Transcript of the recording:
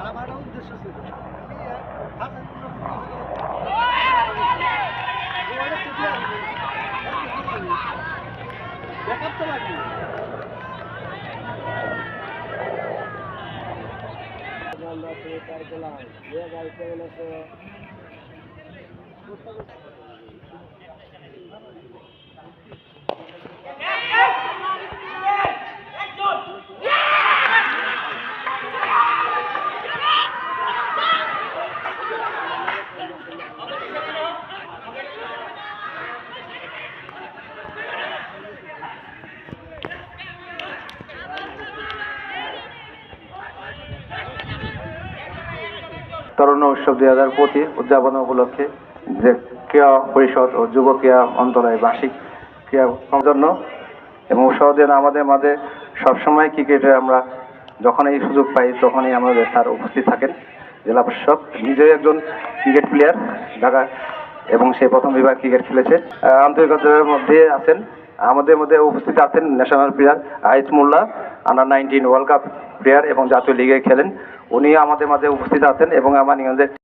আমার উদ্দেশ্য ছিল ব্যাকআপ তো লাগবে। তরুণ উৎসব 2025 উদযাপন উপলক্ষে যে ক্রীড়া পরিষদ ও যুব ক্রীড়া মন্ত্রণালয় বার্ষিক ক্রীড়া জন্য এবং উৎসাহ দেন আমাদের মাঝে সবসময় ক্রিকেটে আমরা যখন এই সুযোগ পাই তখনই আমাদের স্যার উপস্থিত থাকেন। জেলা প্রশাসক নিজেই একজন ক্রিকেট প্লেয়ার ঢাকা এবং সে প্রথম বিভাগ ক্রিকেট খেলেছে। আন্তরিকতার মধ্যে আছেন আমাদের মধ্যে উপস্থিত আছেন ন্যাশনাল প্লেয়ার আইস মোল্লা, আন্ডার 19 ওয়ার্ল্ড কাপ প্লেয়ার এবং জাতীয় লিগে খেলেন। উনি আমাদের মাঝে উপস্থিত আছেন এবং আমাদের